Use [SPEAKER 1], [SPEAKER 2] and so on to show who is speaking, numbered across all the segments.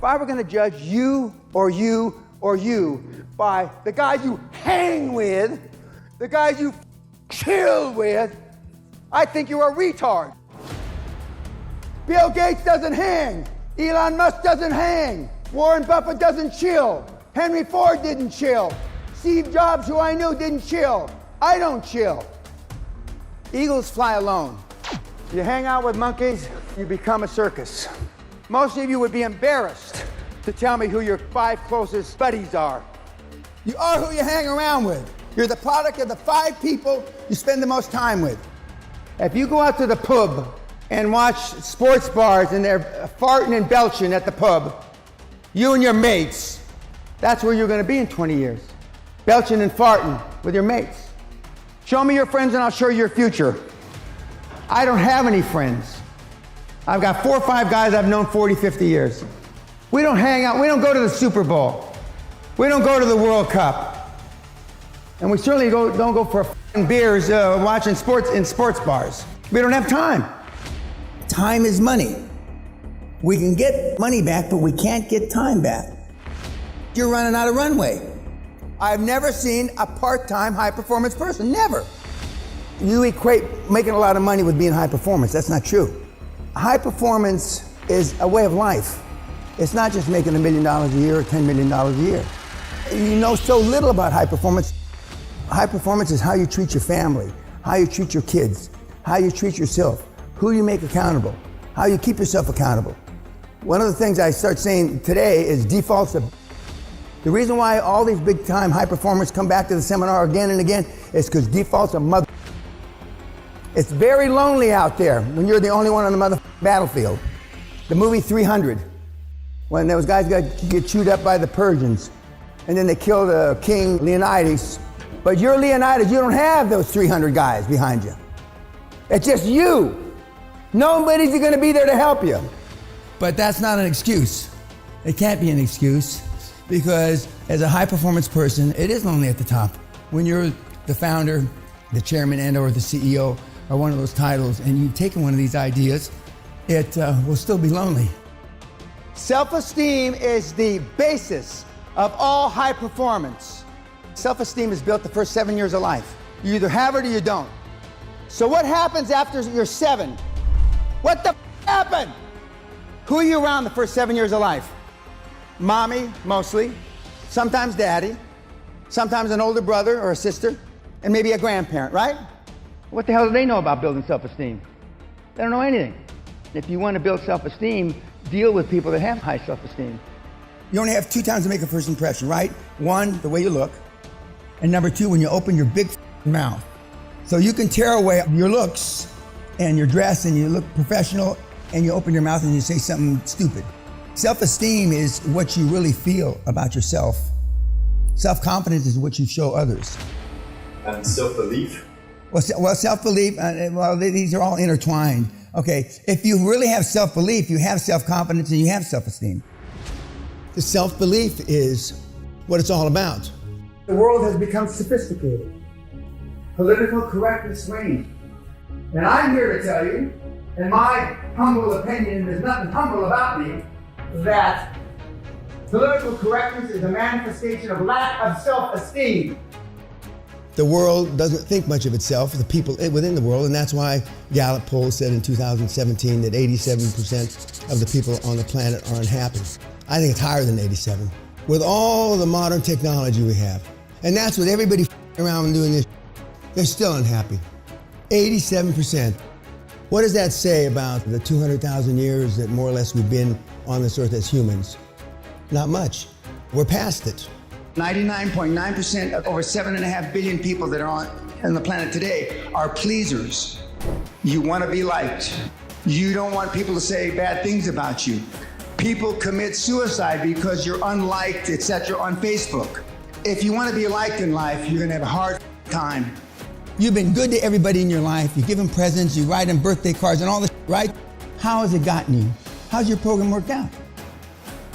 [SPEAKER 1] If I were going to judge you or you or you by the guys you hang with, the guys you chill with, I think you're a retard. Bill Gates doesn't hang. Elon Musk doesn't hang. Warren Buffett doesn't chill. Henry Ford didn't chill. Steve Jobs, who I knew, didn't chill. I don't chill. Eagles fly alone. You hang out with monkeys, you become a circus. Most of you would be embarrassed to tell me who your 5 closest buddies are. You are who you hang around with. You're the product of the 5 people you spend the most time with. If you go out to the pub and watch sports bars and they're farting and belching at the pub, you and your mates, that's where you're going to be in 20 years. Belching and farting with your mates. Show me your friends and I'll show you your future. I don't have any friends. I've got 4 or 5 guys I've known 40, 50 years. We don't hang out. We don't go to the Super Bowl. We don't go to the World Cup. And we certainly don't go for beers watching sports in sports bars. We don't have time. Time is money. We can get money back, but we can't get time back. You're running out of runway. I've never seen a part-time high-performance person, never. You equate making a lot of money with being high performance. That's not true. High performance is a way of life. It's not just making $1 million a year or $10 million a year. You know so little about high performance. High performance is how you treat your family, how you treat your kids, how you treat yourself, who you make accountable, how you keep yourself accountable. One of the things I start saying today is defaults are. The reason why all these big time high performers come back to the seminar again and again is because defaults are mother. It's very lonely out there when you're the only one on the mother battlefield. The movie 300, when those guys get chewed up by the Persians, and then they kill King Leonidas. But you're Leonidas, you don't have those 300 guys behind you. It's just you. Nobody's gonna be there to help you. But that's not an excuse. It can't be an excuse, because as a high performance person, it is lonely at the top. When you're the founder, the chairman, and or the CEO, or one of those titles, and you've taken one of these ideas, it will still be lonely. Self-esteem is the basis of all high performance. Self-esteem is built the first 7 years of life. You either have it or you don't. So what happens after you're 7? What the happened? Who are you around the first 7 years of life? Mommy, mostly. Sometimes daddy. Sometimes an older brother or a sister. And maybe a grandparent, right? What the hell do they know about building self-esteem? They don't know anything. If you want to build self-esteem, deal with people that have high self-esteem. You only have 2 times to make a first impression, right? 1, the way you look. And number 2, when you open your big mouth. So you can tear away your looks and your dress and you look professional and you open your mouth and you say something stupid. Self-esteem is what you really feel about yourself. Self-confidence is what you show others.
[SPEAKER 2] And self-belief?
[SPEAKER 1] Well, self-belief, these are all intertwined. Okay, if you really have self-belief, you have self-confidence and you have self-esteem. The self-belief is what it's all about. The world has become sophisticated. Political correctness reigns. And I'm here to tell you, in my humble opinion, there's nothing humble about me, that political correctness is a manifestation of lack of self-esteem. The world doesn't think much of itself, the people within the world, and that's why Gallup poll said in 2017 that 87% of the people on the planet are unhappy. I think it's higher than 87. With all the modern technology we have, and that's with everybody around doing this, they're still unhappy. 87%. What does that say about the 200,000 years that more or less we've been on this earth as humans? Not much. We're past it. 99.9% of over 7.5 billion people that are on the planet today are pleasers. You want to be liked. You don't want people to say bad things about you. People commit suicide because you're unliked, etc. on Facebook. If you want to be liked in life, you're going to have a hard time. You've been good to everybody in your life. You give them presents, you write them birthday cards and all this, right? How has it gotten you? How's your program worked out?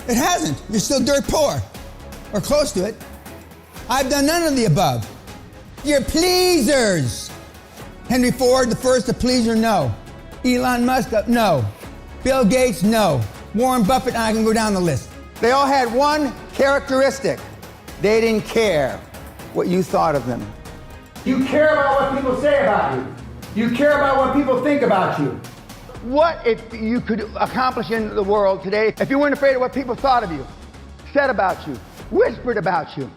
[SPEAKER 1] It hasn't. You're still dirt poor. Or close to it. I've done none of the above. You're pleasers. Henry Ford, the first, a pleaser, no. Elon Musk, no. Bill Gates, no. Warren Buffett, I can go down the list. They all had one characteristic. They didn't care what you thought of them. You care about what people say about you. You care about what people think about you. What if you could accomplish in the world today if you weren't afraid of what people thought of you, said about you, whispered about you?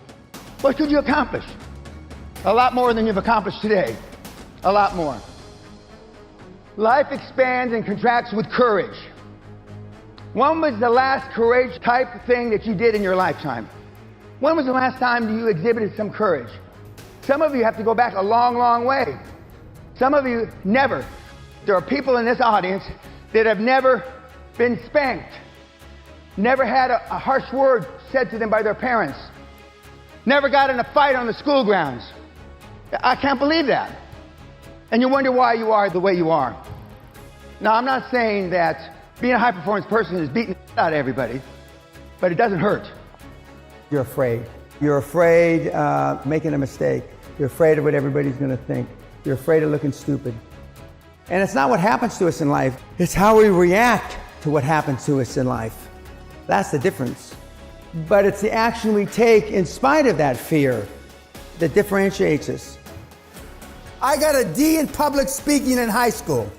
[SPEAKER 1] What could you accomplish? A lot more than you've accomplished today. A lot more. Life expands and contracts with courage. When was the last courage type thing that you did in your lifetime? When was the last time you exhibited some courage? Some of you have to go back a long, long way. Some of you never. There are people in this audience that have never been spanked, never had a harsh word said to them by their parents, never got in a fight on the school grounds. I can't believe that. And you wonder why you are the way you are. Now, I'm not saying that being a high-performance person is beating the out of everybody, but it doesn't hurt. You're afraid. You're afraid making a mistake. You're afraid of what everybody's going to think. You're afraid of looking stupid. And it's not what happens to us in life. It's how we react to what happens to us in life. That's the difference. But it's the action we take in spite of that fear that differentiates us. I got a D in public speaking in high school.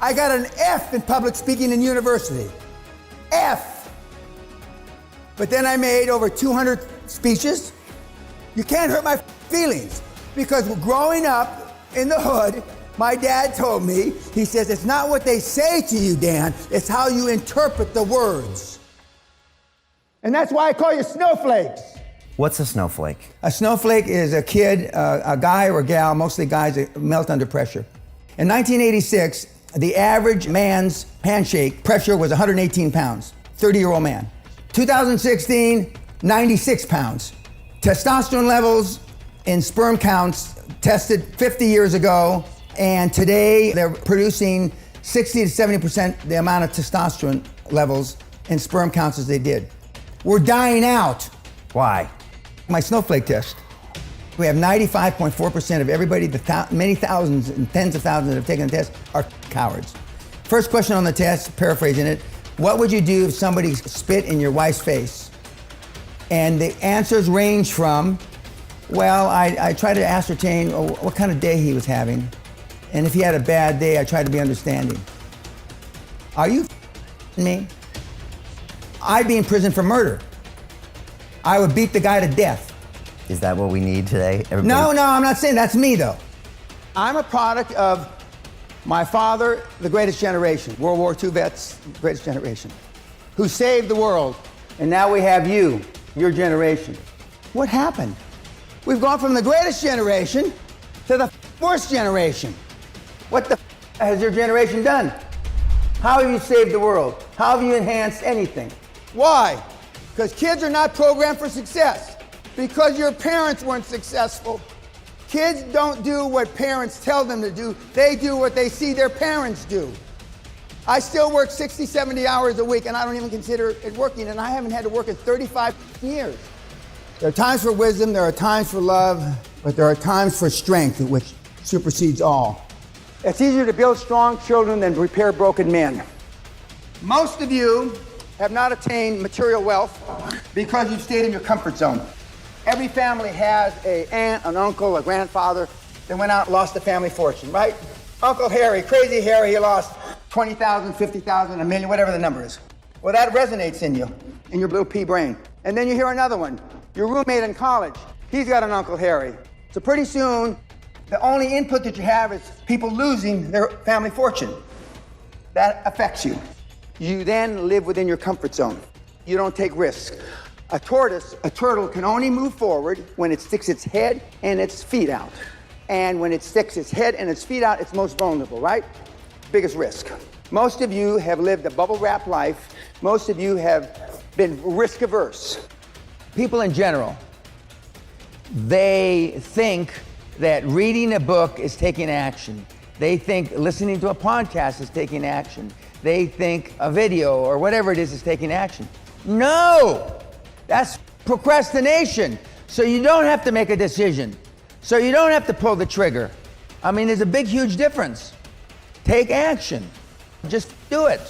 [SPEAKER 1] I got an F in public speaking in university. F. But then I made over 200 speeches. You can't hurt my feelings, because growing up in the hood, my dad told me, he says, it's not what they say to you, Dan, it's how you interpret the words. And that's why I call you snowflakes.
[SPEAKER 3] What's a snowflake?
[SPEAKER 1] A snowflake is a kid, a guy or a gal, mostly guys that melt under pressure. In 1986, the average man's handshake pressure was 118 pounds, 30-year-old man. 2016, 96 pounds. Testosterone levels in sperm counts tested 50 years ago, and today they're producing 60 to 70% the amount of testosterone levels in sperm counts as they did. We're dying out.
[SPEAKER 3] Why?
[SPEAKER 1] My snowflake test. We have 95.4% of everybody, many thousands and tens of thousands that have taken the test are cowards. First question on the test, paraphrasing it, what would you do if somebody spit in your wife's face? And the answers range from, well, I try to ascertain what kind of day he was having. And if he had a bad day, I try to be understanding. Are you me? I'd be in prison for murder. I would beat the guy to death.
[SPEAKER 3] Is that what we need today? Everybody?
[SPEAKER 1] No, I'm not saying that's me, though. I'm a product of my father, the greatest generation, World War II vets, greatest generation, who saved the world. And now we have you, your generation. What happened? We've gone from the greatest generation to the worst generation. What the has your generation done? How have you saved the world? How have you enhanced anything? Why? Because kids are not programmed for success. Because your parents weren't successful. Kids don't do what parents tell them to do. They do what they see their parents do. I still work 60, 70 hours a week, and I don't even consider it working, and I haven't had to work in 35 years. There are times for wisdom, there are times for love, but there are times for strength, which supersedes all. It's easier to build strong children than repair broken men. Most of you have not attained material wealth because you've stayed in your comfort zone. Every family has an aunt, an uncle, a grandfather that went out and lost a family fortune, right? Uncle Harry, crazy Harry, he lost 20,000, 50,000, a million, whatever the number is. Well, that resonates in you, in your little pea brain. And then you hear another one. Your roommate in college, he's got an Uncle Harry. So pretty soon, the only input that you have is people losing their family fortune. That affects you. You then live within your comfort zone. You don't take risks. A turtle can only move forward when it sticks its head and its feet out. And when it sticks its head and its feet out, it's most vulnerable, right? Biggest risk. Most of you have lived a bubble-wrapped life. Most of you have been risk-averse. People in general, they think that reading a book is taking action. They think listening to a podcast is taking action. They think a video or whatever it is taking action. No! That's procrastination. So you don't have to make a decision. So you don't have to pull the trigger. I mean, there's a big, huge difference. Take action. Just do it.